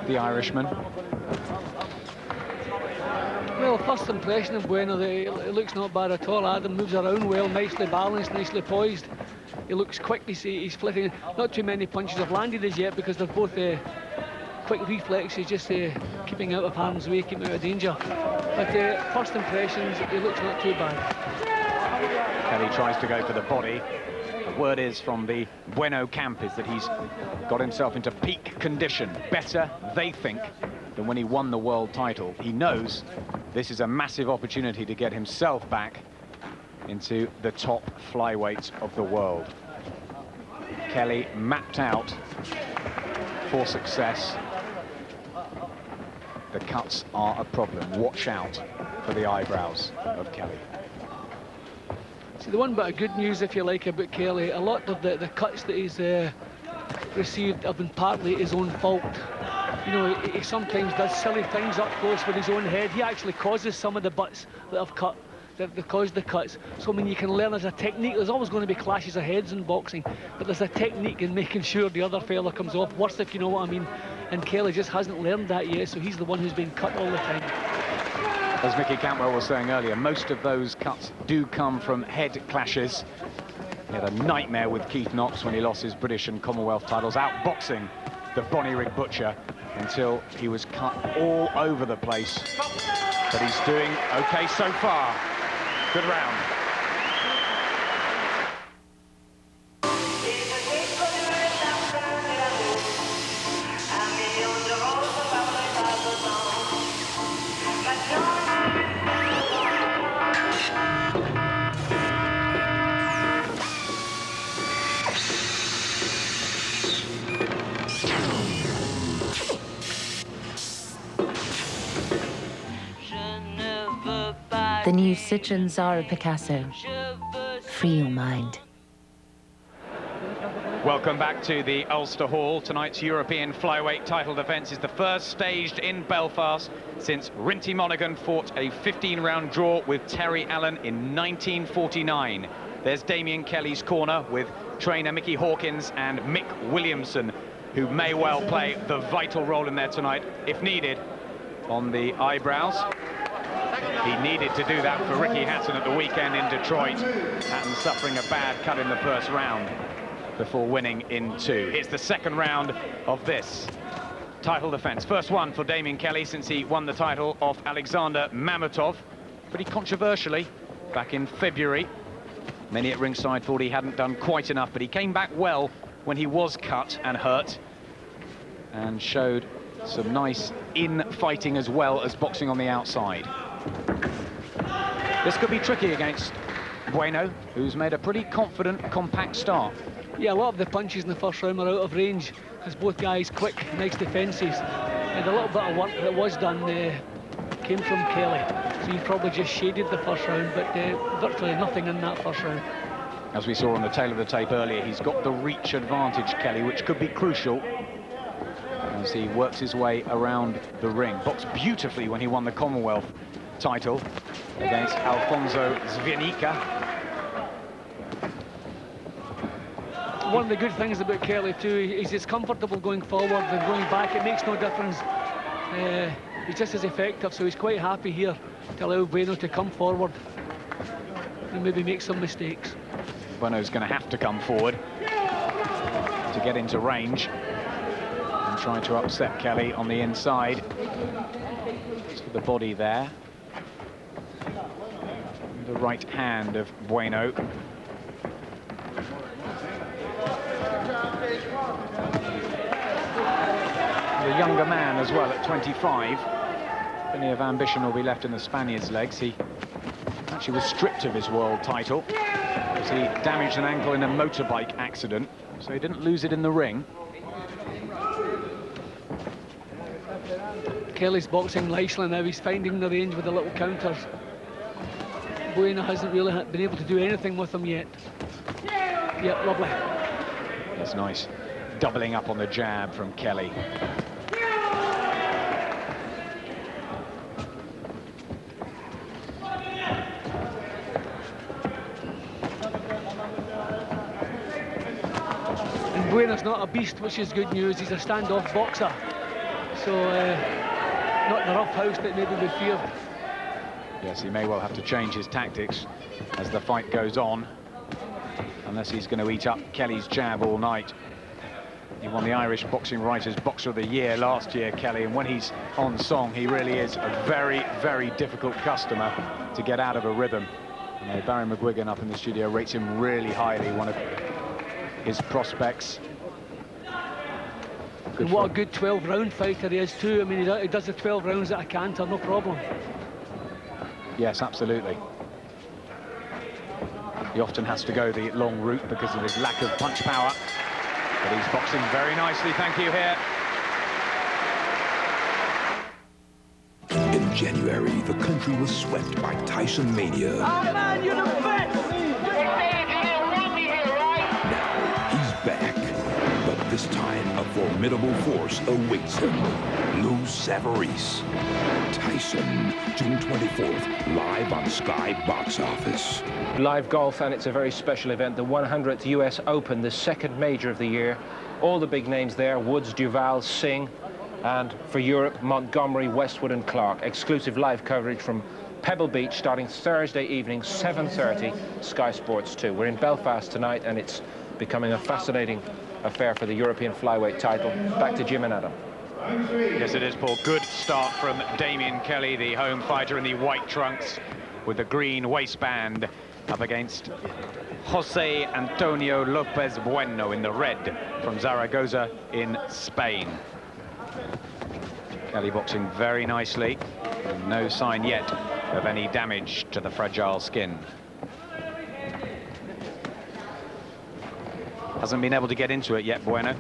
the Irishman? Well, first impression of Bueno, it looks not bad at all. Adam moves around well, nicely balanced, nicely poised. He looks quick, he's flitting. Not too many punches have landed as yet because they're both quick reflexes, just keeping out of harm's way, keeping out of danger. But first impressions, he looks not too bad. Kelly tries to go for the body. The word is from the Bueno camp is that he's got himself into peak condition. Better, they think, than when he won the world title. He knows this is a massive opportunity to get himself back into the top flyweight of the world. Kelly mapped out for success. The cuts are a problem. Watch out for the eyebrows of Kelly. See, the one bit of good news, if you like, about Kelly, a lot of the cuts that he's received have been partly his own fault. You know, he sometimes does silly things up close with his own head. He actually causes some of the butts that have cut, that caused the cuts. So, I mean, you can learn as a technique. There's always going to be clashes of heads in boxing, but there's a technique in making sure the other fella comes off worse, if you know what I mean. And Kelly just hasn't learned that yet, so he's the one who's been cut all the time. As Mickey Cantwell was saying earlier, most of those cuts do come from head clashes. He had a nightmare with Keith Knox when he lost his British and Commonwealth titles, outboxing the Bonnyrigg Butcher until he was cut all over the place. But he's doing okay so far. Good round. The new Citroën Zara Picasso. Free your mind. Welcome back to the Ulster Hall. Tonight's European flyweight title defence is the first staged in Belfast since Rinty Monaghan fought a 15-round draw with Terry Allen in 1949. There's Damien Kelly's corner with trainer Mickey Hawkins and Mick Williamson, who may well play the vital role in there tonight, if needed, on the eyebrows. He needed to do that for Ricky Hatton at the weekend in Detroit. Hatton suffering a bad cut in the first round before winning in 2. Here's the second round of this title defence. First one for Damien Kelly since he won the title off Alexander Mametov, pretty controversially, back in February. Many at ringside thought he hadn't done quite enough, but he came back well when he was cut and hurt, and showed some nice in-fighting as well as boxing on the outside. This could be tricky against Bueno, who's made a pretty confident, compact start. Yeah, a lot of the punches in the first round were out of range, because both guys quick, nice defences. And a little bit of work that was done came from Kelly. So he probably just shaded the first round, but virtually nothing in that first round. As we saw on the tail of the tape earlier, he's got the reach advantage, Kelly, which could be crucial as he works his way around the ring. Boxed beautifully when he won the Commonwealth title against Alfonso Zviernicka. One of the good things about Kelly too is he's comfortable going forward and going back. It makes no difference. He's just as effective, so he's quite happy here to allow Bueno to come forward and maybe make some mistakes. Bueno's going to have to come forward to get into range and try to upset Kelly on the inside. To the body there. The right hand of Bueno. The younger man as well at 25. Plenty of ambition will be left in the Spaniard's legs. He actually was stripped of his world title because he damaged an ankle in a motorbike accident, so he didn't lose it in the ring. Kelly's boxing nicely now. He's finding the range with the little counters. Bueno hasn't really been able to do anything with him yet. Yep, lovely. That's nice. Doubling up on the jab from Kelly. And Bueno's not a beast, which is good news. He's a standoff boxer. so not the rough house that maybe we feared. Yes, he may well have to change his tactics as the fight goes on, unless he's going to eat up Kelly's jab all night. He won the Irish Boxing Writers Boxer of the Year last year, Kelly, and when he's on song, he really is a very, very difficult customer to get out of a rhythm. And Barry McGuigan up in the studio rates him really highly, one of his prospects. And what a good 12-round fighter he is too. I mean, he does the 12 rounds at a canter, no problem. Yes, absolutely. He often has to go the long route because of his lack of punch power. But he's boxing very nicely, thank you, here. In January, the country was swept by Tyson Mania. Oh man, you're the best! Now he's back, but this time a formidable force awaits him. Lou Savarese. Tyson, June 24th, live on Sky Box Office. Live golf, and it's a very special event, the 100th US Open, the second major of the year. All the big names there, Woods, Duval, Singh, and for Europe, Montgomery, Westwood and Clark. Exclusive live coverage from Pebble Beach starting Thursday evening, 7:30, Sky Sports 2. We're in Belfast tonight, and it's becoming a fascinating affair for the European flyweight title. Back to Jim and Adam. Yes, it is, Paul. Good start from Damien Kelly, the home fighter in the white trunks with the green waistband, up against Jose Antonio Lopez Bueno in the red from Zaragoza in Spain. Kelly boxing very nicely, and no sign yet of any damage to the fragile skin. Hasn't been able to get into it yet, Bueno.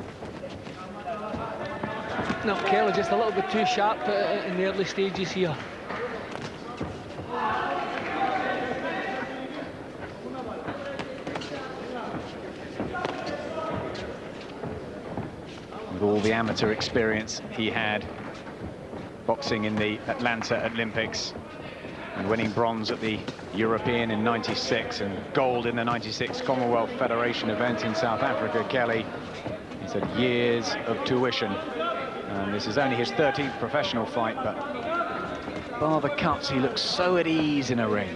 No, Kelly just a little bit too sharp in the early stages here. With all the amateur experience he had boxing in the Atlanta Olympics and winning bronze at the European in '96 and gold in the '96 Commonwealth Federation event in South Africa, Kelly, he's had years of tuition. And this is only his 13th professional fight, but bar the cuts, he looks so at ease in a ring.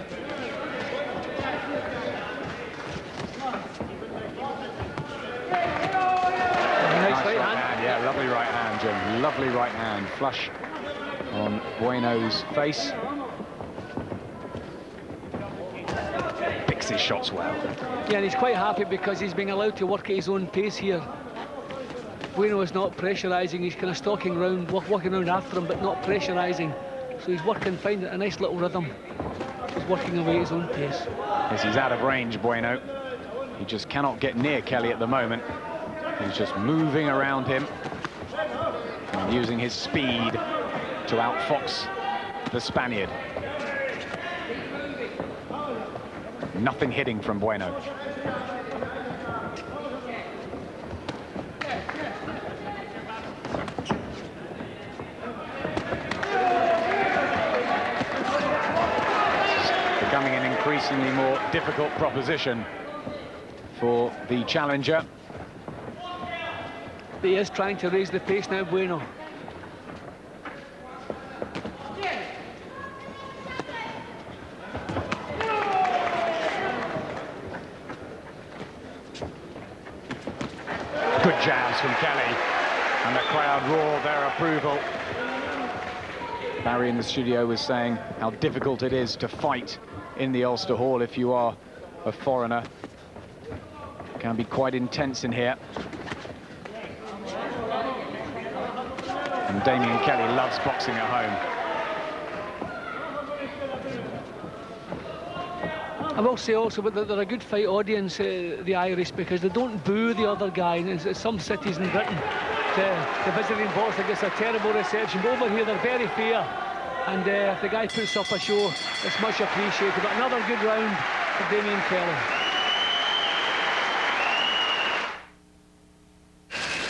Nice right hand. Yeah, lovely right hand, Jim. Lovely right hand. Flush on Bueno's face. Picks his shots well. Yeah, and he's quite happy because he's being allowed to work at his own pace here. Bueno is not pressurising, he's kind of stalking around, walking around after him, but not pressurising. So he's working, finding a nice little rhythm. He's working away at his own pace. Yes, he's out of range, Bueno. He just cannot get near Kelly at the moment. He's just moving around him and using his speed to outfox the Spaniard. Nothing hitting from Bueno. Becoming an increasingly more difficult proposition for the challenger. But he is trying to raise the pace now, Bueno. Good jabs from Kelly, and the crowd roar their approval. Barry in the studio was saying how difficult it is to fight in the Ulster Hall if you are a foreigner. It can be quite intense in here. And Damien Kelly loves boxing at home. I will say also that they're a good fight audience, the Irish, because they don't boo the other guy. And in some cities in Britain, the visiting boxer gets a terrible reception, but over here they're very fair. And if the guy puts up a show, it's much appreciated. But another good round for Damien Kelly.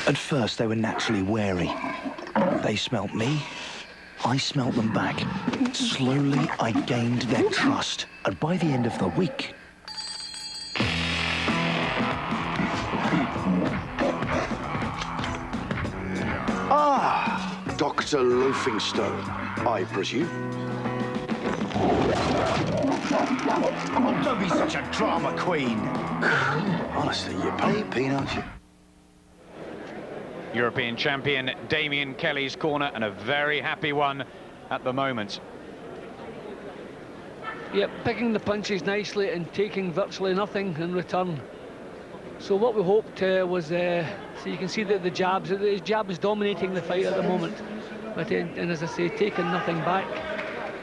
At first, they were naturally wary. They smelt me, I smelt them back. Slowly, I gained their trust. And by the end of the week, Dr. Loafingstone, I presume. Oh, don't be such a drama queen. Honestly, you pay peanuts. European champion Damien Kelly's corner, and a very happy one at the moment. Yep, picking the punches nicely and taking virtually nothing in return. So what we hoped was, so you can see that the jabs, his jab is dominating the fight at the moment. But and as I say, taking nothing back.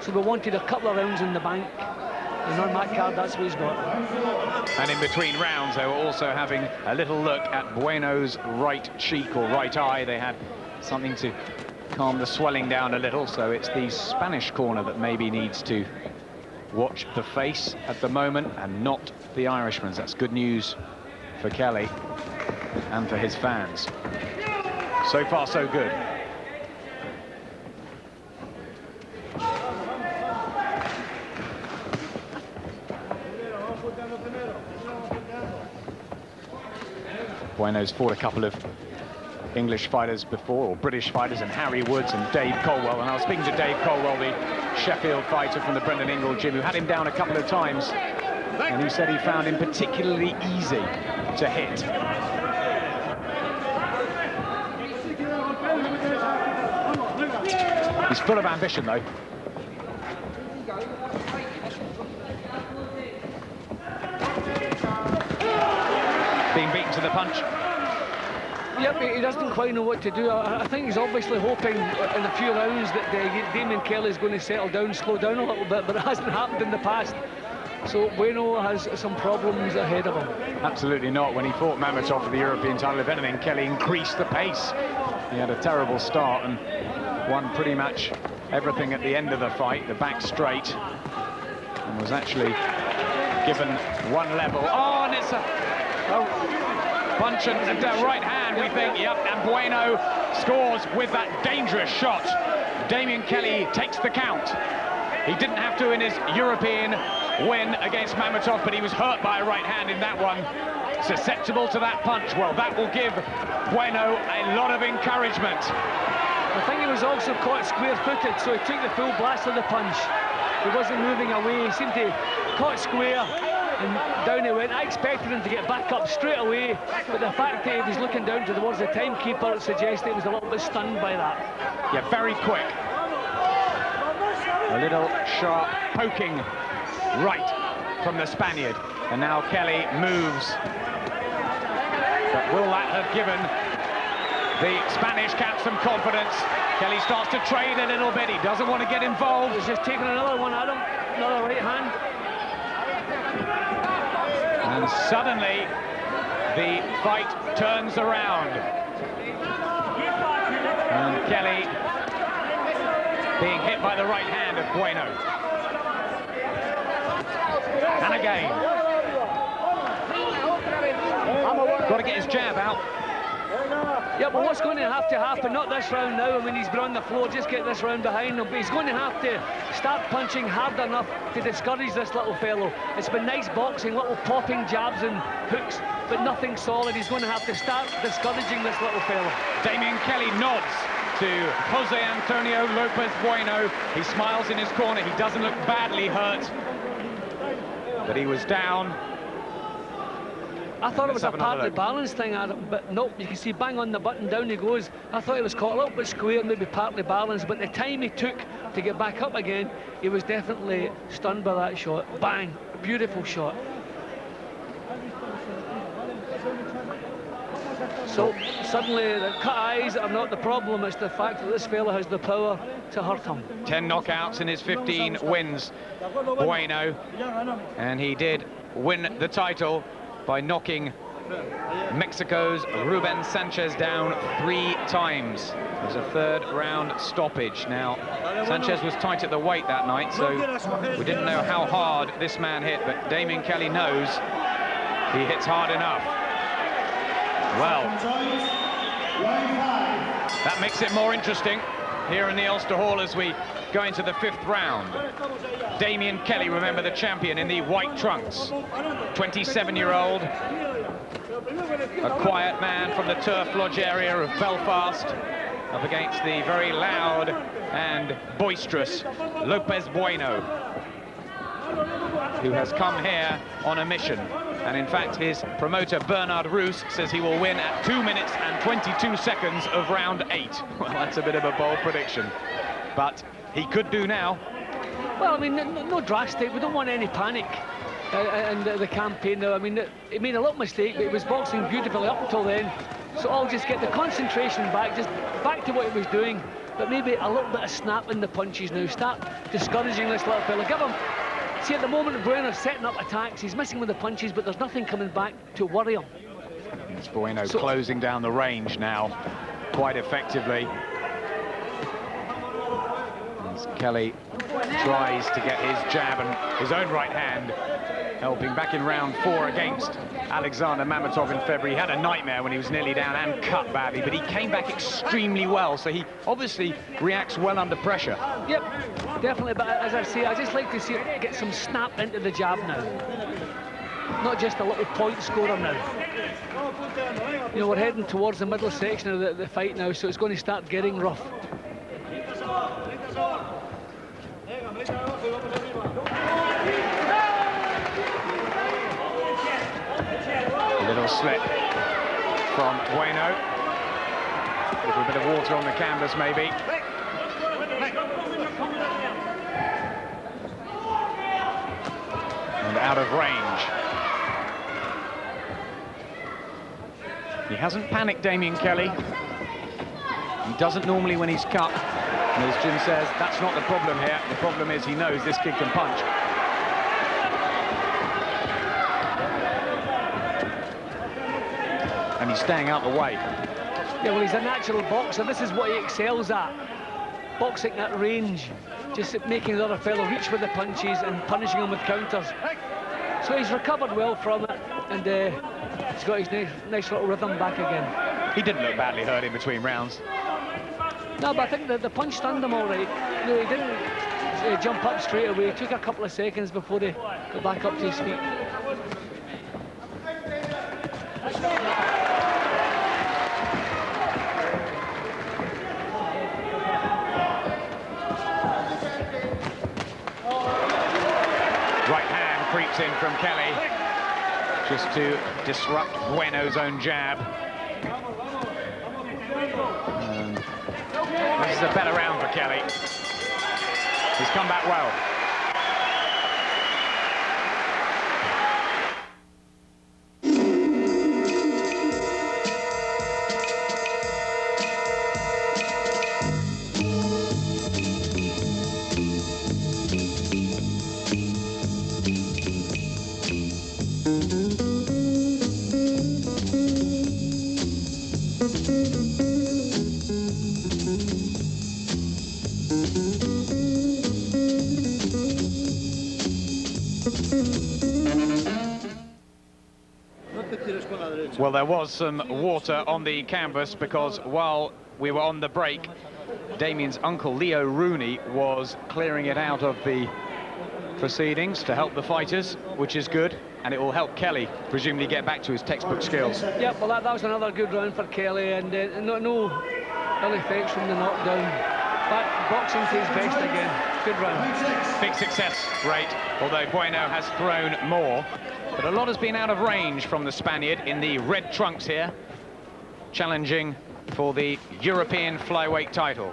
So we wanted a couple of rounds in the bank. And on that card, that's what he's got. And in between rounds, they were also having a little look at Bueno's right cheek or right eye. They had something to calm the swelling down a little, so it's the Spanish corner that maybe needs to watch the face at the moment and not the Irishman's. That's good news for Kelly and for his fans. So far, so good. Bueno's fought a couple of English fighters before, or British fighters, and Harry Woods and Dave Colwell. And I was speaking to Dave Colwell, the Sheffield fighter from the Brendan Ingle gym, who had him down a couple of times, and he said he found him particularly easy to hit. He's full of ambition, though. Being beaten to the punch. Yep, he doesn't quite know what to do. I think he's obviously hoping in a few rounds that Damien Kelly is going to settle down, slow down a little bit, but it hasn't happened in the past. So Bueno has some problems ahead of him. Absolutely not. When he fought Mametov for the European title, if anything, Kelly increased the pace. He had a terrible start and won pretty much everything at the end of the fight, the back straight, and was actually given one level. Oh, and it's a punch and right hand, we think. Yep, and Bueno scores with that dangerous shot. Damien Kelly takes the count. He didn't have to in his European win against Mametov, but he was hurt by a right hand in that one. Susceptible to that punch. Well, that will give Bueno a lot of encouragement. I think he was also caught square-footed, so he took the full blast of the punch. He wasn't moving away. He seemed to caught square, and down he went. I expected him to get back up straight away, but the fact that he was looking down towards the timekeeper suggested he was a little bit stunned by that. Yeah, very quick. A little sharp poking right from the Spaniard. And now Kelly moves. But will that have given the Spanish camp some confidence? Kelly starts to trade a little bit. He doesn't want to get involved. He's just taking another one at him. Another right hand. And suddenly, the fight turns around. And Kelly being hit by the right hand of Bueno. And again. Got to get his jab out. Yeah, but what's going to have to happen, not this round now, I mean, he's been on the floor, just get this round behind him, but he's going to have to start punching hard enough to discourage this little fellow. It's been nice boxing, little popping jabs and hooks, but nothing solid. He's going to have to start discouraging this little fellow. Damien Kelly nods to Jose Antonio Lopez Bueno. He smiles in his corner. He doesn't look badly hurt, but he was down. I thought it was a partly balanced thing, Adam, but nope, you can see bang on the button, down he goes. I thought he was caught a little bit square, maybe partly balanced, but the time he took to get back up again, he was definitely stunned by that shot. Bang, beautiful shot. So suddenly the cut eyes are not the problem, it's the fact that this fella has the power to hurt him. 10 knockouts in his 15 wins, Bueno, and he did win the title by knocking Mexico's Ruben Sanchez down 3 times. It was a third round stoppage. Now, Sanchez was tight at the weight that night, so we didn't know how hard this man hit, but Damien Kelly knows he hits hard enough. Well, that makes it more interesting here in the Ulster Hall as we go into the 5th round. Damien Kelly, remember, the champion in the white trunks. 27-year-old, a quiet man from the Turf Lodge area of Belfast. up against the very loud and boisterous Lopez Bueno, who has come here on a mission. And in fact, his promoter Bernard Roos says he will win at 2 minutes and 22 seconds of round 8. Well, that's a bit of a bold prediction, but he could do now. Well, I mean, no drastic. We don't want any panic in the campaign now. I mean, he made a little mistake, but he was boxing beautifully up until then. So I'll just get the concentration back, just back to what he was doing, but maybe a little bit of snap in the punches now. Start discouraging this little fella. Give him. See, at the moment, Bueno's setting up attacks. He's missing with the punches, but there's nothing coming back to worry him. It's Bueno closing down the range now, quite effectively. As Kelly tries to get his jab and his own right hand, helping back in round 4 against Alexander Mametov in February. He had a nightmare when he was nearly down and cut badly, but he came back extremely well, so he obviously reacts well under pressure. Yep, definitely, but as I say, I just like to see it get some snap into the jab now. Not just a little point scorer now. You know, we're heading towards the middle section of the fight now, so it's going to start getting rough. A little slip from Bueno. A little bit of water on the canvas, maybe. And out of range. He hasn't panicked, Damien Kelly. He doesn't normally when he's cut. And as Jim says, that's not the problem here. The problem is he knows this kid can punch. And he's staying out the way. Yeah, well, he's a natural boxer. This is what he excels at. Boxing at range. Just making the other fellow reach with the punches and punishing him with counters. So he's recovered well from it, and he's got his nice little rhythm back again. He didn't look badly hurt in between rounds. No, but I think the punch stunned him all right. No, he didn't jump up straight away. It took a couple of seconds before he got back up to his feet. Right hand creeps in from Kelly, just to disrupt Bueno's own jab. This is a better round for Kelly. He's come back well. Well, there was some water on the canvas because while we were on the break, Damien's uncle Leo Rooney was clearing it out of the proceedings to help the fighters, which is good, and it will help Kelly presumably get back to his textbook skills. Yep, well that was another good round for Kelly, and no ill effects from the knockdown. But boxing to his best again. Good round. Big success rate, although Bueno has thrown more. But a lot has been out of range from the Spaniard in the red trunks here, challenging for the European flyweight title.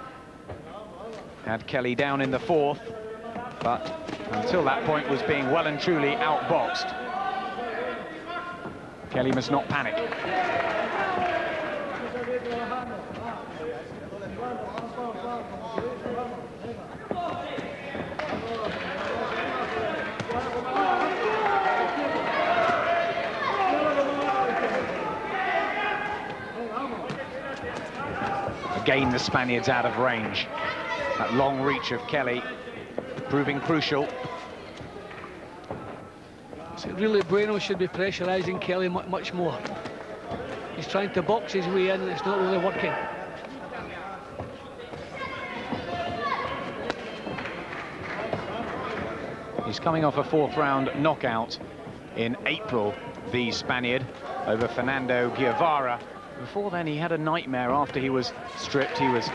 Had Kelly down in the 4th, but until that point was being well and truly outboxed. Kelly must not panic. Again, the Spaniard's out of range. That long reach of Kelly proving crucial. So really, Bueno should be pressurising Kelly much more. He's trying to box his way in, and it's not really working. He's coming off a 4th round knockout in April, the Spaniard, over Fernando Guevara Before then, he had a nightmare after he was stripped. He was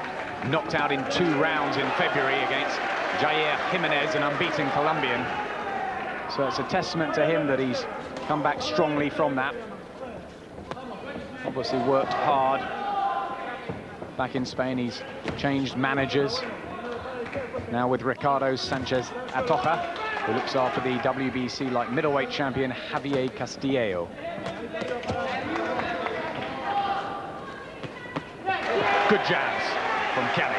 knocked out in 2 rounds in February against Jair Jimenez, an unbeaten Colombian. So it's a testament to him that he's come back strongly from that. Obviously worked hard. Back in Spain, he's changed managers. Now with Ricardo Sanchez Atocha, who looks after the WBC light middleweight champion Javier Castillo. Good jabs from Kelly.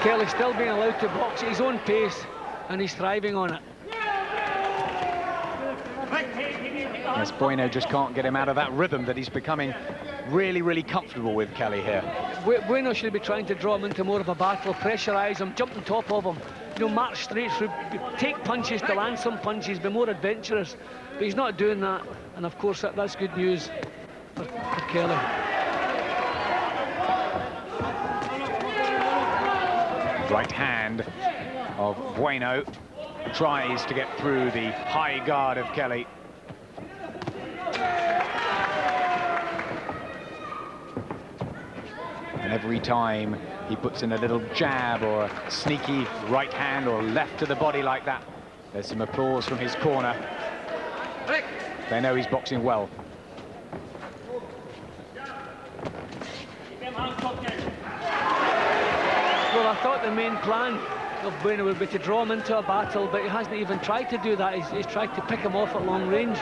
Kelly still being allowed to box at his own pace, and he's thriving on it. Yes, Bueno just can't get him out of that rhythm that he's becoming really, really comfortable with, Kelly, here. Bueno should be trying to draw him into more of a battle, pressurise him, jump on top of him, you know, march straight through, take punches to land some punches, be more adventurous. But he's not doing that, and of course that's good news for Kelly. Right hand of Bueno tries to get through the high guard of Kelly. And every time he puts in a little jab or a sneaky right hand or left to the body like that, there's some applause from his corner. They know he's boxing well. Well, I thought the main plan of Bueno would be to draw him into a battle, but he hasn't even tried to do that. He's tried to pick him off at long range.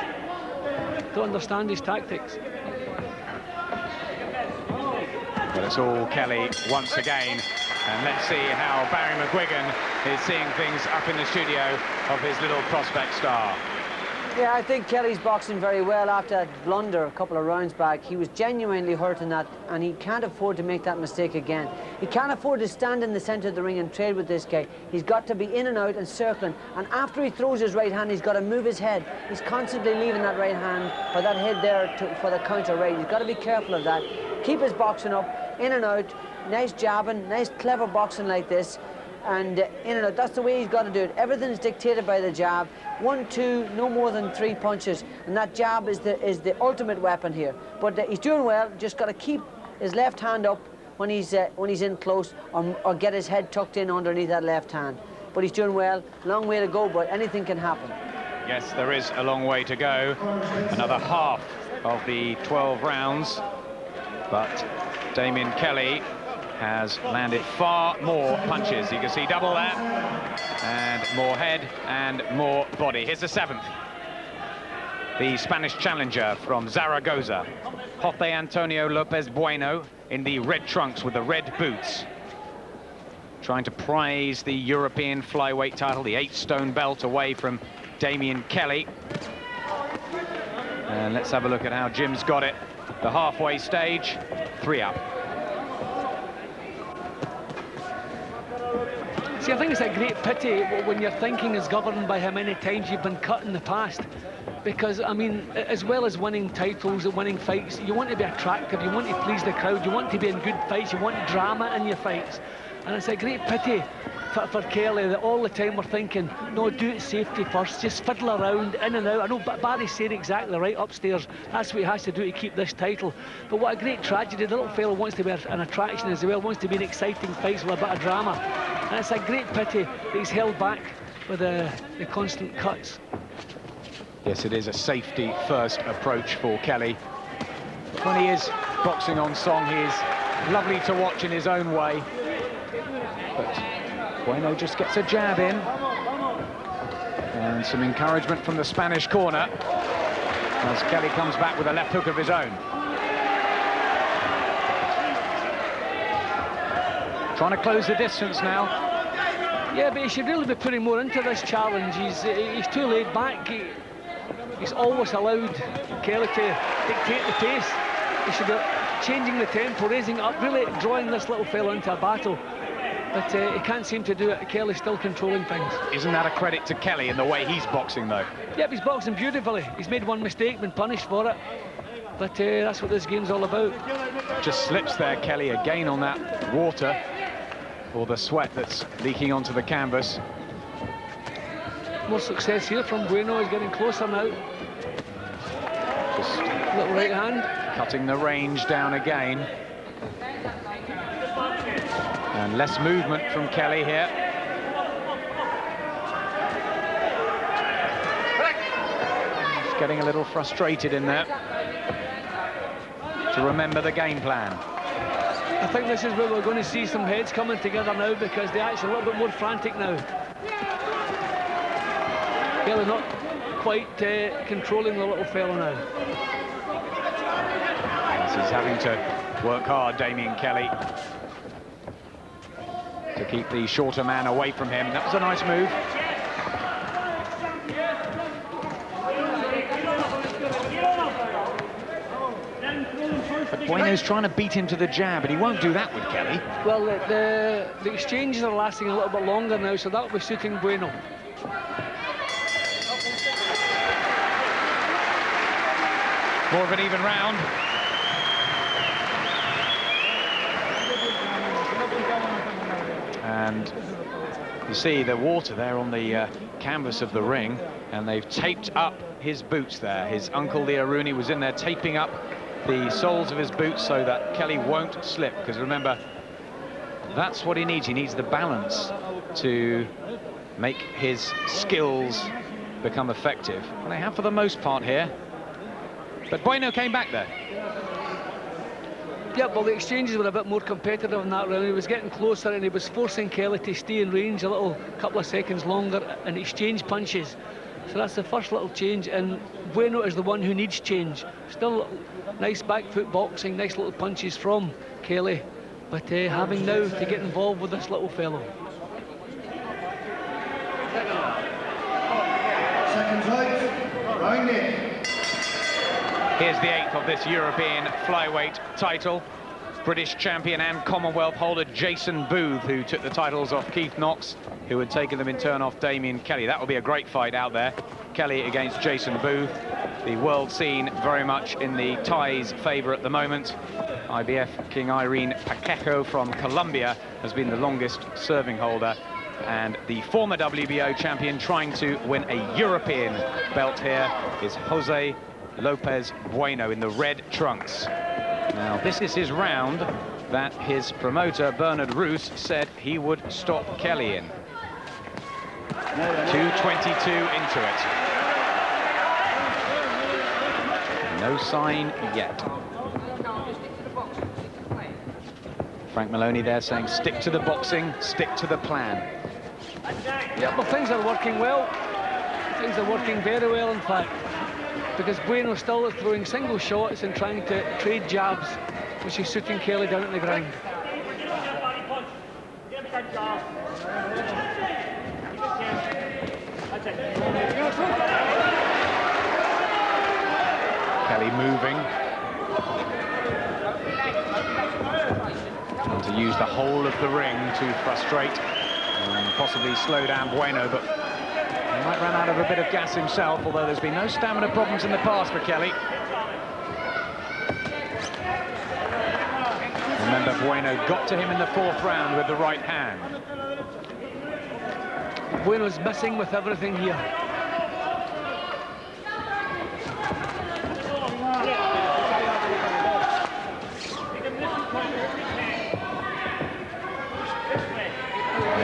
Don't understand his tactics. But it's all Kelly once again. And let's see how Barry McGuigan is seeing things up in the studio of his little prospect star. Yeah, I think Kelly's boxing very well after that blunder a couple of rounds back. He was genuinely hurt in that, and he can't afford to make that mistake again. He can't afford to stand in the centre of the ring and trade with this guy. He's got to be in and out and circling, and after he throws his right hand, he's got to move his head. He's constantly leaving that right hand, or that head there for the counter right. He's got to be careful of that. Keep his boxing up, in and out, nice jabbing, nice clever boxing like this, and in and out. That's the way he's got to do it. Everything's dictated by the jab. 1, 2, no more than 3 punches, and that jab is the ultimate weapon here. But he's doing well. Just got to keep his left hand up when he's in close, or get his head tucked in underneath that left hand. But he's doing well. Long way to go, but anything can happen. Yes, there is a long way to go. Another half of the 12 rounds, but Damien Kelly has landed far more punches. You can see double that, and more head and more body. Here's the 7th. The Spanish challenger from Zaragoza, Jose Antonio Lopez Bueno, in the red trunks with the red boots, trying to prize the European flyweight title, the 8-stone belt, away from Damien Kelly. And let's have a look at how Jim's got it. The halfway stage, 3 up. See, I think it's a great pity when your thinking is governed by how many times you've been cut in the past. Because, I mean, as well as winning titles and winning fights, you want to be attractive, you want to please the crowd, you want to be in good fights, you want drama in your fights. And it's a great pity for Kelly that all the time we're thinking, no, do it safety first, just fiddle around, in and out. I know Barry's saying exactly right upstairs, that's what he has to do to keep this title. But what a great tragedy, the little fellow wants to be an attraction as well, wants to be in exciting fights with a bit of drama. And it's a great pity that he's held back with the constant cuts. Yes, it is a safety-first approach for Kelly. When he is boxing on song, he is lovely to watch in his own way. But Bueno just gets a jab in. And some encouragement from the Spanish corner as Kelly comes back with a left hook of his own. Trying to close the distance now. Yeah, but he should really be putting more into this challenge. He's too laid back. He's always allowed Kelly to dictate the pace. He should be changing the tempo, raising up, really drawing this little fellow into a battle. But he can't seem to do it. Kelly's still controlling things. Isn't that a credit to Kelly in the way he's boxing, though? Yep, he's boxing beautifully. He's made one mistake, been punished for it. But that's what this game's all about. Just slips there, Kelly, again on that water, or the sweat that's leaking onto the canvas. More success here from Bueno. He's getting closer now. Just little right hand. Cutting the range down again. And less movement from Kelly here. He's getting a little frustrated in there. To remember the game plan. I think this is where we're going to see some heads coming together now, because they're actually a little bit more frantic now. Kelly not quite controlling the little fellow now. Yes, he's having to work hard, Damien Kelly, to keep the shorter man away from him. That was a nice move. But Bueno's trying to beat him to the jab, but he won't do that with Kelly. Well, the exchanges are lasting a little bit longer now, so that'll be suiting Bueno. More of an even round. And you see the water there on the canvas of the ring, and they've taped up his boots there. His uncle, the Aruni, was in there taping up the soles of his boots so that Kelly won't slip, because remember, that's what he needs. He needs the balance to make his skills become effective. And they have for the most part here. But Bueno came back there. Yeah, well, the exchanges were a bit more competitive in that round. He was getting closer and he was forcing Kelly to stay in range a couple of seconds longer and exchange punches. So that's the first little change, and Bueno is the one who needs change. Still nice back foot boxing, nice little punches from Kelly, but having now to get involved with this little fellow. Seconds out, round it. Here's the 8th of this European flyweight title. British champion and Commonwealth holder Jason Booth, who took the titles off Keith Knox, who had taken them in turn off Damien Kelly. That will be a great fight out there. Kelly against Jason Booth. The world scene very much in the Thai's favour at the moment. IBF King Irene Pacheco from Colombia has been the longest serving holder, and the former WBO champion trying to win a European belt here is Jose Lopez Bueno in the red trunks. Now, this is his round that his promoter, Bernard Roos, said he would stop Kelly in. 2:22 into it. No sign yet. Frank Maloney there saying, stick to the boxing, stick to the plan. Yeah, well, things are working well. Things are working very well, in fact, because Bueno still is throwing single shots and trying to trade jabs, which is suiting Kelly down at the ground. Kelly moving. Trying to use the whole of the ring to frustrate and possibly slow down Bueno, but he might run out of a bit of gas himself, although there's been no stamina problems in the past for Kelly. Remember, Bueno got to him in the 4th round with the right hand. Bueno's missing with everything here.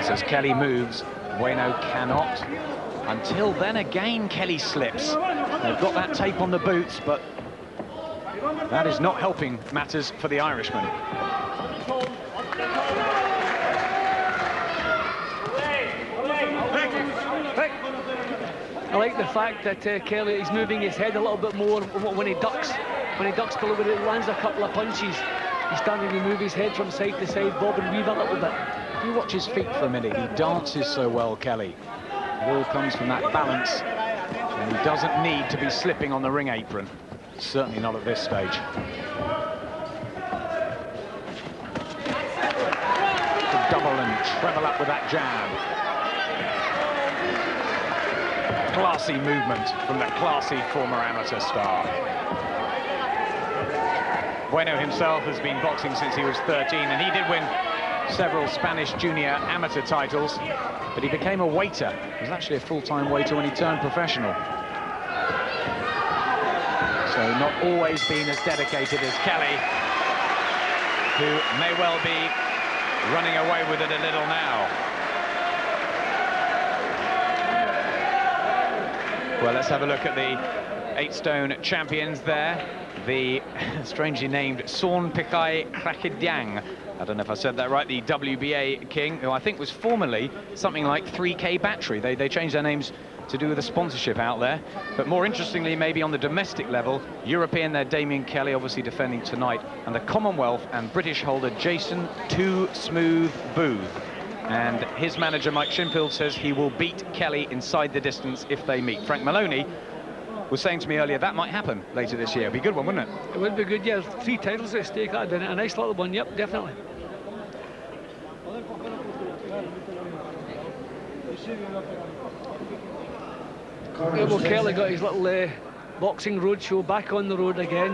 As Kelly moves, Bueno cannot. Until then, again, Kelly slips. They've got that tape on the boots, but that is not helping matters for the Irishman. I like the fact that Kelly is moving his head a little bit more when he ducks. When he ducks below, when he lands a couple of punches, he's starting to move his head from side to side, bob and weave a little bit. If you watch his feet for a minute, he dances so well, Kelly. It all comes from that balance, and he doesn't need to be slipping on the ring apron. Certainly not at this stage. To double and treble up with that jab. Classy movement from the classy former amateur star. Bueno himself has been boxing since he was 13, and he did win several Spanish junior amateur titles, but he became a waiter. He was actually a full-time waiter when he turned professional. So not always been as dedicated as Kelly, who may well be running away with it a little now. Well, let's have a look at the 8-stone champions there. The strangely named Sornpichai Krakidyang. I don't know if I said that right, the WBA king, who I think was formerly something like 3K Battery. They changed their names to do with the sponsorship out there. But more interestingly, maybe on the domestic level, European there, Damien Kelly, obviously defending tonight, and the Commonwealth and British holder Jason Too Smooth Booth. And his manager, Mike Shimfield, says he will beat Kelly inside the distance if they meet. Frank Maloney was saying to me earlier that might happen later this year. It'd be a good one, wouldn't it? It would be good, yeah. 3 titles at stake. That'd be a nice little one, yep, definitely. Yeah, well, Kelly got his little boxing roadshow back on the road again.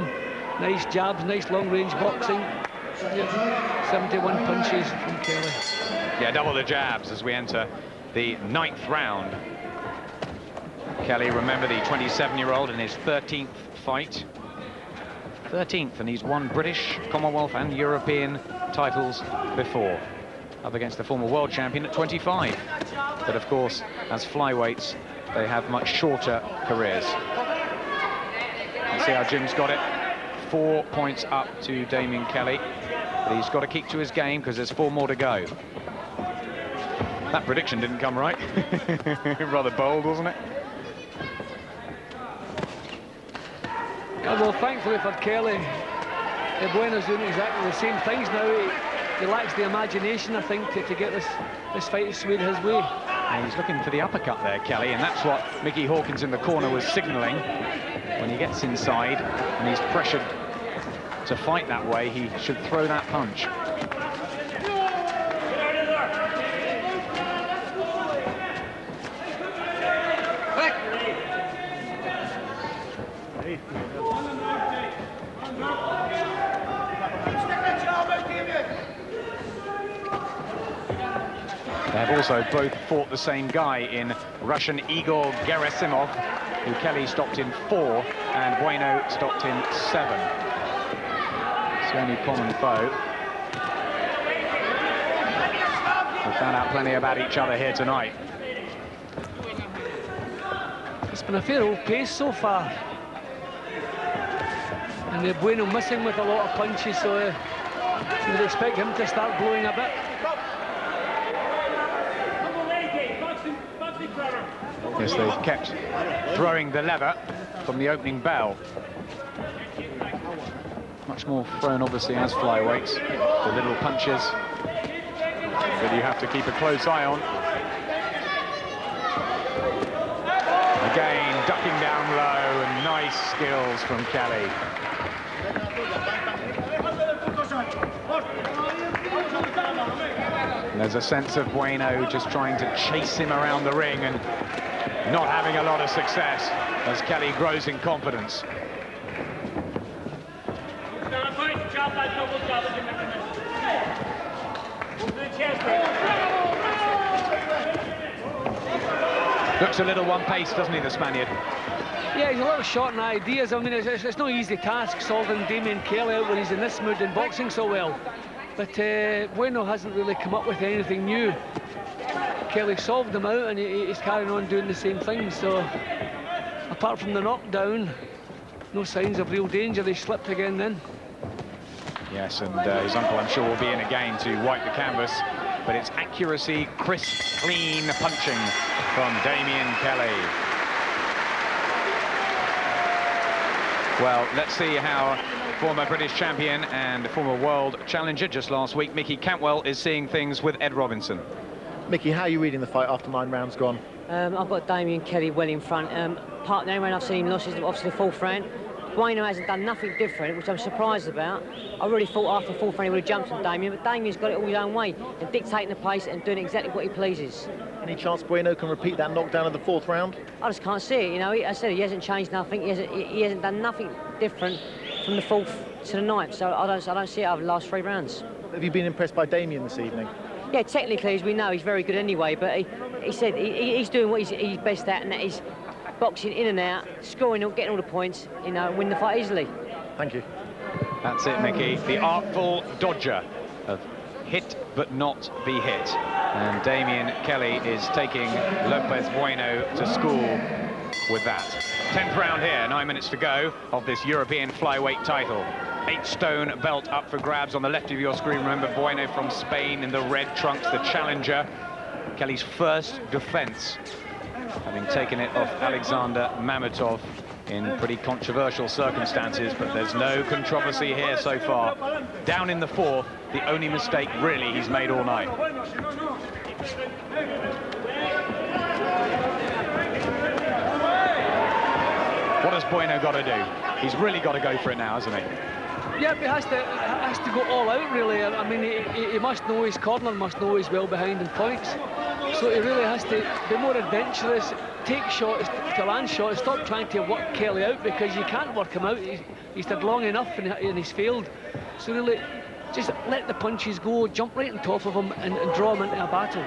Nice jabs, nice long-range boxing. Yeah, 71 punches from Kelly. Yeah, double the jabs as we enter the 9th round. Kelly, remember, the 27-year-old in his 13th fight. 13th, and he's won British, Commonwealth and European titles before. Up against the former world champion at 25. But of course, as flyweights, they have much shorter careers. Let's see how Jim's got it. 4 points up to Damien Kelly. But he's got to keep to his game because there's 4 more to go. That prediction didn't come right. Rather bold, wasn't it? Yeah, well, thankfully for Kelly, Bueno's doing exactly the same things now. He lacks the imagination, I think, to get this fight swayed his way. And he's looking for the uppercut there, Kelly, and that's what Mickey Hawkins in the corner was signalling. When he gets inside and he's pressured to fight that way, he should throw that punch. They have also both fought the same guy in Russian Igor Gerasimov, who Kelly stopped in 4 and Bueno stopped in 7. It's the only common foe. We found out plenty about each other here tonight. It's been a fair old pace so far. And Bueno missing with a lot of punches, so you would expect him to start blowing a bit. Yes, they've kept throwing the lever from the opening bell. Much more thrown, obviously, as flyweights. The little punches that you have to keep a close eye on. Again, ducking down low, and nice skills from Kelly. And there's a sense of Bueno just trying to chase him around the ring and not having a lot of success as Kelly grows in confidence. Looks a little one-paced, doesn't he, the Spaniard? Yeah, he's a little short in ideas. I mean, it's no easy task solving Damien Kelly out when he's in this mood in boxing so well. But Bueno hasn't really come up with anything new. Kelly solved him out and he's carrying on doing the same thing. So, apart from the knockdown, no signs of real danger. They slipped again then. Yes, and his uncle, I'm sure, will be in again to wipe the canvas. But it's accuracy, crisp, clean punching from Damien Kelly. Well, let's see how former British champion and former world challenger just last week, Mickey Cantwell, is seeing things with Ed Robinson. Mickey, how are you reading the fight after 9 rounds gone? I've got Damien Kelly well in front. Part of the only round I've seen him lost is obviously the 4th round. Bueno hasn't done nothing different, which I'm surprised about. I really thought after the 4th round he would have jumped on Damien, but Damien's got it all his own way and dictating the pace and doing exactly what he pleases. Any chance Bueno can repeat that knockdown of the 4th round? I just can't see it, you know. I said he hasn't changed nothing. He hasn't done nothing different from the 4th to the 9th, so I don't see it over the last 3 rounds. Have you been impressed by Damien this evening? Yeah, technically, as we know, he's very good anyway, but he said he's doing what he's best at, and that is boxing in and out, scoring, getting all the points, you know, win the fight easily. Thank you. That's it, Mickey. The artful dodger of hit but not be hit. And Damien Kelly is taking Lopez Bueno to school with that. 10th round here, 9 minutes to go of this European flyweight title. 8-stone belt up for grabs on the left of your screen. Remember, Bueno from Spain in the red trunks, the challenger. Kelly's first defense, having taken it off Alexander Mametov in pretty controversial circumstances, but there's no controversy here so far. Down in the 4th, the only mistake really he's made all night. What has Bueno got to do? He's really got to go for it now, hasn't he? Yeah, but he has to go all out, really. I mean, he must know his corner, must know he's well behind in points. So he really has to be more adventurous, take shots to land shots, stop trying to work Kelly out, because you can't work him out. He's done long enough and he's failed. So really, just let the punches go, jump right on top of him and draw him into a battle.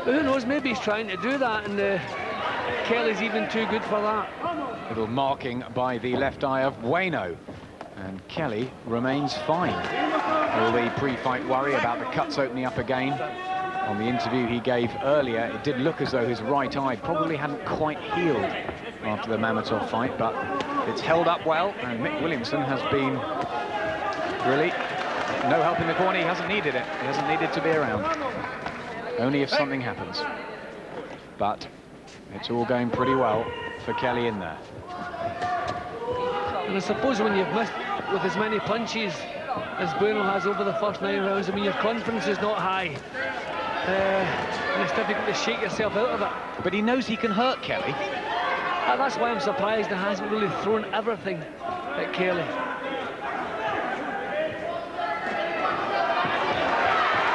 But who knows, maybe he's trying to do that, and Kelly's even too good for that. Little marking by the left eye of Bueno. And Kelly remains fine. All the pre-fight worry about the cuts opening up again. On the interview he gave earlier, it did look as though his right eye probably hadn't quite healed after the Mametov fight, but it's held up well, and Mick Williamson has been really no help in the corner. He hasn't needed it. He hasn't needed to be around. Only if something happens. But it's all going pretty well for Kelly in there. And I suppose when you've missed with as many punches as Bueno has over the first 9 rounds, I mean, your confidence is not high. And it's difficult to shake yourself out of it. But he knows he can hurt Kelly. That's why I'm surprised he hasn't really thrown everything at Kelly.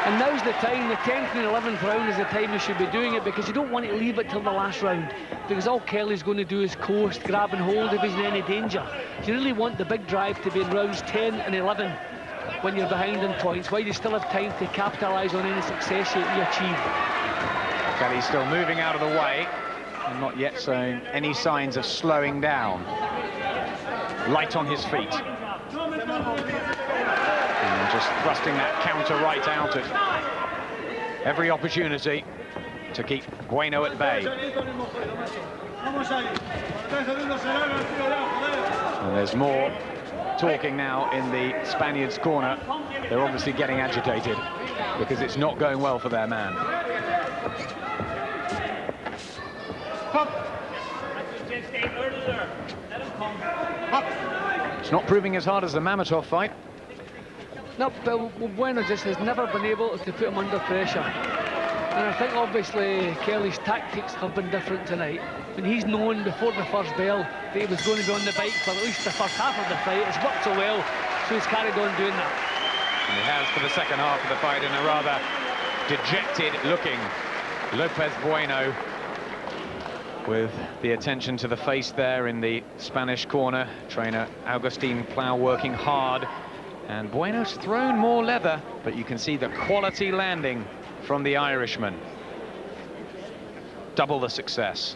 And now's the time, the 10th and 11th round is the time you should be doing it, because you don't want to leave it till the last round, because all Kelly's going to do is coast, grab and hold if he's in any danger. You really want the big drive to be in rounds 10 and 11 when you're behind in points, while you still have time to capitalise on any success you achieve. Kelly's still moving out of the way and not yet showing any signs of slowing down. Light on his feet. And just thrusting that counter right out at every opportunity to keep Bueno at bay. And there's more talking now in the Spaniards' corner. They're obviously getting agitated because it's not going well for their man. It's not proving as hard as the Mametov fight. No, but Bueno just has never been able to put him under pressure. And I think obviously Kelly's tactics have been different tonight. When he's known before the first bell that he was going to be on the bike for at least the first half of the fight, it's worked so well, so he's carried on doing that. And he has for the second half of the fight in a rather dejected-looking Lopez Bueno, with the attention to the face there in the Spanish corner. Trainer Agustin Plau working hard. And Bueno's thrown more leather, but you can see the quality landing from the Irishman. Double the success.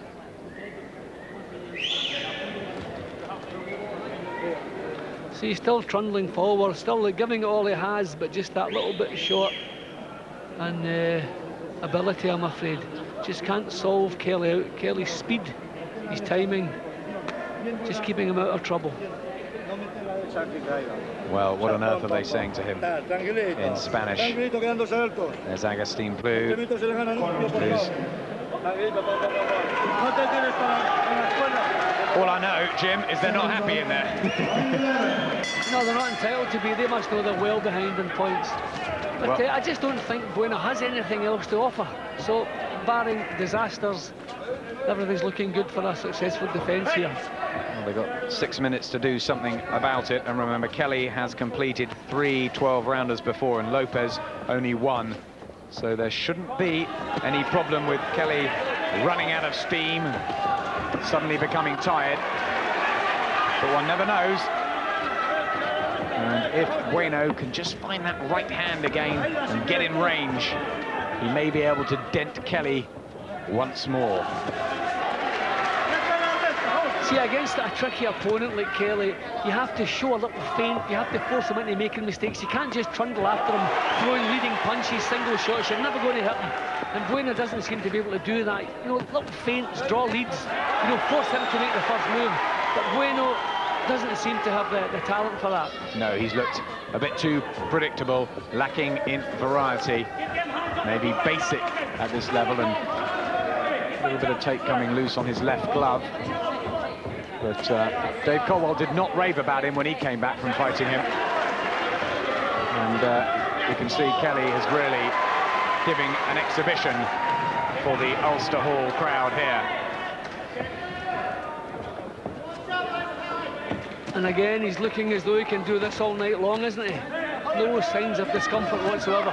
See, he's still trundling forward, still giving it all he has, but just that little bit short. And ability, I'm afraid. Just can't solve Kelly out. Kelly's speed, his timing, just keeping him out of trouble. Well, what on earth are they saying to him in Spanish? There's Agustin Plau, who's... All I know, Jim, is they're not happy in there. No, they're not entitled to be. They must know they're well behind in points. But well, I just don't think Bueno has anything else to offer. So, barring disasters, everything's looking good for a successful defence here. Well, they've got 6 minutes to do something about it. And remember, Kelly has completed 3 12-rounders before, and Lopez only 1. So there shouldn't be any problem with Kelly running out of steam, suddenly becoming tired. But one never knows. And if Bueno can just find that right hand again and get in range, he may be able to dent Kelly once more. See, against a tricky opponent like Kelly, you have to show a little feint, you have to force him into making mistakes. You can't just trundle after him, throwing leading punches, single shots. You're never going to hit him. And Bueno doesn't seem to be able to do that. You know, little feints, draw leads, you know, force him to make the first move. But Bueno doesn't seem to have the talent for that. No, he's looked a bit too predictable, lacking in variety. Maybe basic at this level, and a little bit of tape coming loose on his left glove. But Dave Colwell did not rave about him when he came back from fighting him. And you can see Kelly is really giving an exhibition for the Ulster Hall crowd here. And again, he's looking as though he can do this all night long, isn't he? No signs of discomfort whatsoever.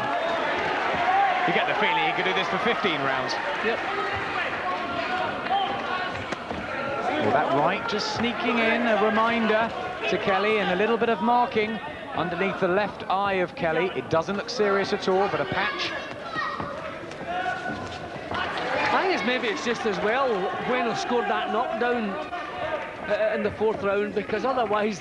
You get the feeling he could do this for 15 rounds. Yep. Well, that right, just sneaking in, a reminder to Kelly, and a little bit of marking underneath the left eye of Kelly. It doesn't look serious at all, but a patch. I think maybe it's just as well Bueno scored that knockdown in the 4th round, because otherwise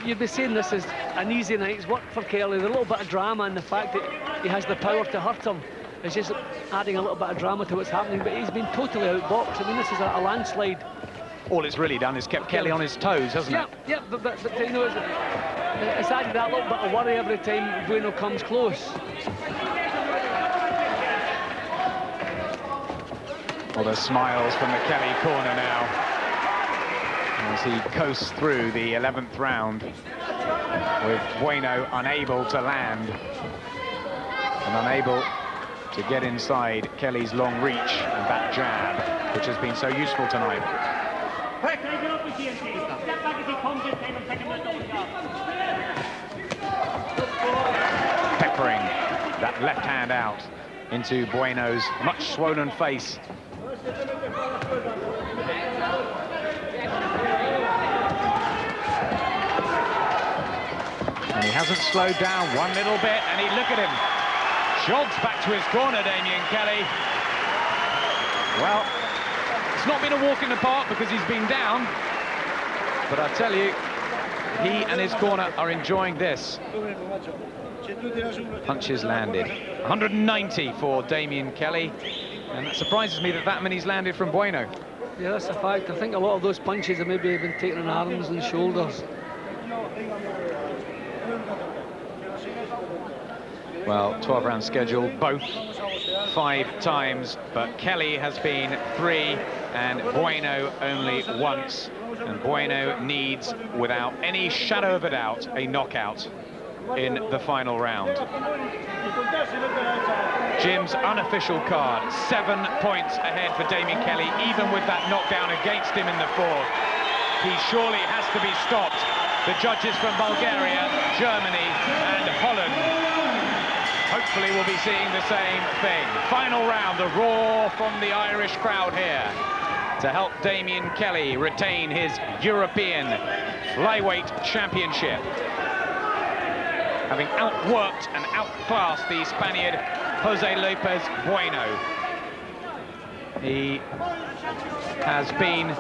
you'd be saying this is an easy night's work for Kelly. The little bit of drama and the fact that he has the power to hurt him is just adding a little bit of drama to what's happening, but he's been totally outboxed. I mean, this is a landslide. All it's really done is kept Kelly on his toes, hasn't it? Yeah, but you know, it's added that little bit of worry every time Bueno comes close. Well, there's smiles from the Kelly corner now as he coasts through the 11th round with Bueno unable to land and unable to get inside Kelly's long reach and that jab, which has been so useful tonight. Peppering that left hand out into Bueno's much swollen face. And he hasn't slowed down one little bit, and look at him. Jogs back to his corner, Damien Kelly. Well, it's not been a walk in the park because he's been down, but I tell you, he and his corner are enjoying this. Punches landed. 190 for Damien Kelly, and it surprises me that many's landed from Bueno. Yeah, that's a fact. I think a lot of those punches have maybe been taken on arms and shoulders. Well, 12-round schedule, both 5 times, but Kelly has been 3 and Bueno only once. And Bueno needs, without any shadow of a doubt, a knockout in the final round. Jim's unofficial card, 7 points ahead for Damien Kelly, even with that knockdown against him in the 4th. He surely has to be stopped. The judges from Bulgaria, Germany and Holland hopefully we'll be seeing the same thing. Final round, the roar from the Irish crowd here to help Damien Kelly retain his European flyweight championship, having outworked and outclassed the Spaniard Jose Lopez Bueno. He has been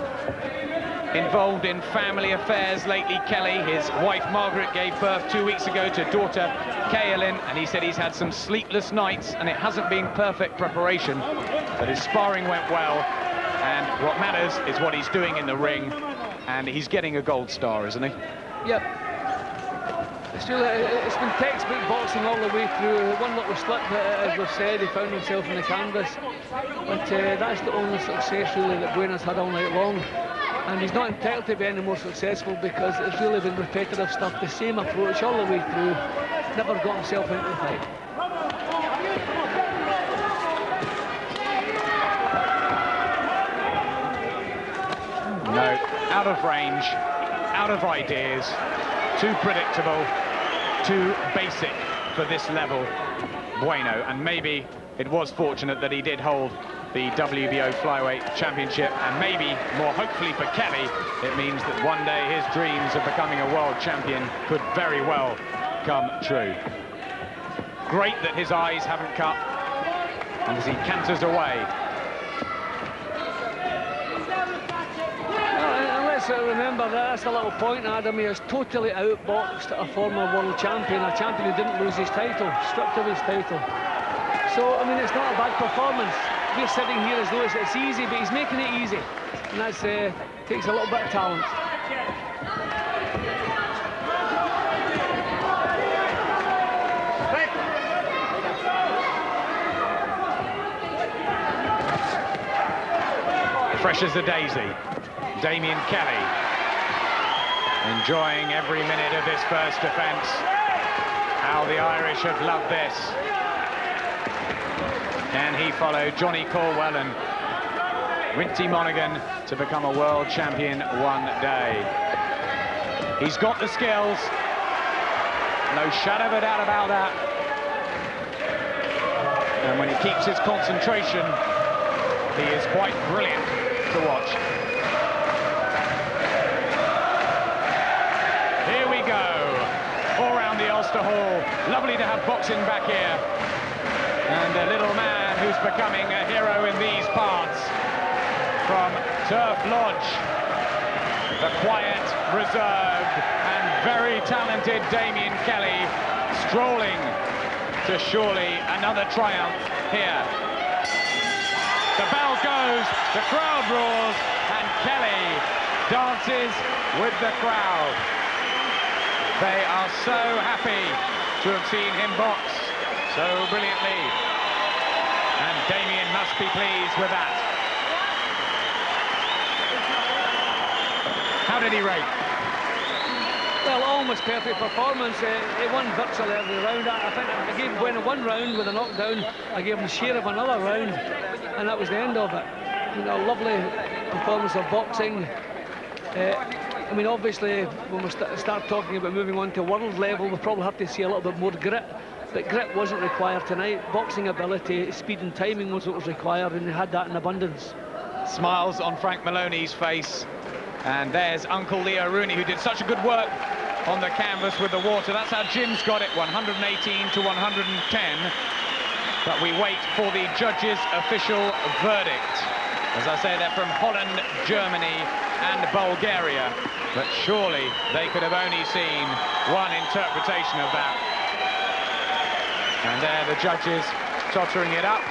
involved in family affairs lately, Kelly. His wife Margaret gave birth 2 weeks ago to daughter Kaelin, and he said he's had some sleepless nights and it hasn't been perfect preparation, but his sparring went well, and what matters is what he's doing in the ring, and he's getting a gold star, isn't he? Yep. It's been textbook boxing all the way through. One little slip, as we've said, he found himself in the canvas, but that's the only success really that Bueno's had all night long. And he's not entitled to be any more successful because it's really been repetitive stuff, the same approach all the way through. Never got himself into the fight. No, out of range, out of ideas, too predictable, too basic for this level, Bueno. And maybe it was fortunate that he did hold the WBO Flyweight Championship, and maybe, more hopefully for Kelly, it means that one day his dreams of becoming a world champion could very well come true. Great that his eyes haven't cut, and as he canters away. Remember, that's a little point, Adam. He has totally outboxed a former world champion, a champion who didn't lose his title, stripped of his title. So, I mean, it's not a bad performance. We're sitting here as though it's easy, but he's making it easy. And that takes a little bit of talent. Fresh as a daisy. Damien Kelly enjoying every minute of this first defence. How the Irish have loved this. Can he follow Johnny Caldwell and Rinty Monaghan to become a world champion one day? He's got the skills. No shadow of a doubt about that. And when he keeps his concentration, he is quite brilliant to watch. Here we go, all around the Ulster Hall. Lovely to have boxing back here. And a little man who's becoming a hero in these parts from Turf Lodge. The quiet, reserved, and very talented Damien Kelly strolling to surely another triumph here. The bell goes, the crowd roars, and Kelly dances with the crowd. They are so happy to have seen him box so brilliantly. And Damien must be pleased with that. How did he rate? Well, almost perfect performance. He won virtually every round. I think I gave Bueno one round with a knockdown. I gave him a share of another round, and that was the end of it. You know, lovely performance of boxing. I mean, obviously, when we start talking about moving on to world level, we'll probably have to see a little bit more grit. But grit wasn't required tonight. Boxing ability, speed and timing was what was required, and he had that in abundance. Smiles on Frank Maloney's face. And there's Uncle Leo Rooney, who did such a good work on the canvas with the water. That's how Jim's got it, 118 to 110. But we wait for the judges' official verdict. As I say, they're from Holland, Germany, and Bulgaria. But surely they could have only seen one interpretation of that. And there the judges tottering it up.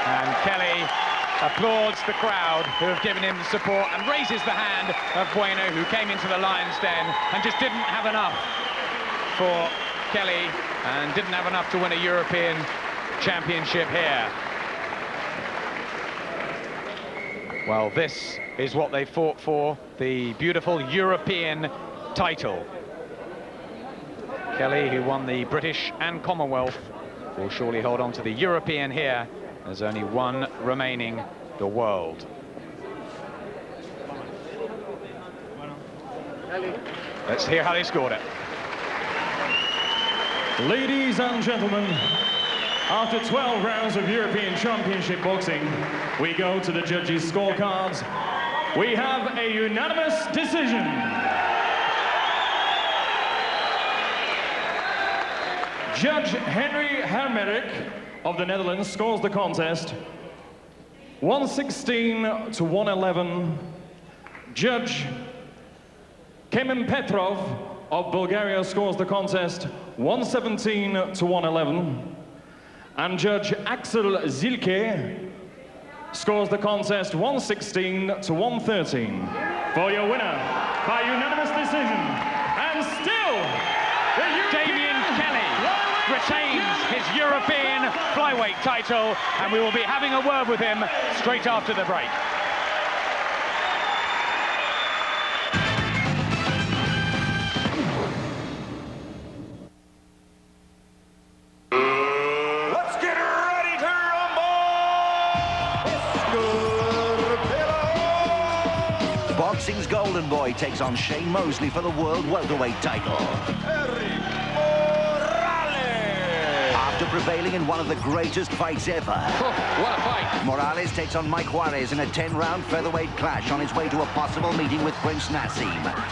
And Kelly applauds the crowd who have given him the support and raises the hand of Bueno, who came into the lion's den and just didn't have enough for Kelly and didn't have enough to win a European championship here. Well, this is what they fought for, the beautiful European title. Kelly, who won the British and Commonwealth, will surely hold on to the European here. There's only one remaining, the world. Let's hear how they scored it. Ladies and gentlemen, after 12 rounds of European Championship boxing, we go to the judges' scorecards. We have a unanimous decision. Judge Henry Hermerich of the Netherlands scores the contest 116 to 111. Judge Kemen Petrov of Bulgaria scores the contest 117 to 111. And Judge Axel Zilke scores the contest 116 to 113. For your winner, by unanimous decision, and still, Damien Kelly retains his European flyweight title, and we will be having a word with him straight after the break. Let's get ready to rumble! Boxing's golden boy takes on Shane Mosley for the world welterweight title. After prevailing battling in one of the greatest fights ever. Oh, what a fight. Morales takes on Mike Juarez in a 10-round featherweight clash on his way to a possible meeting with Prince Nassim.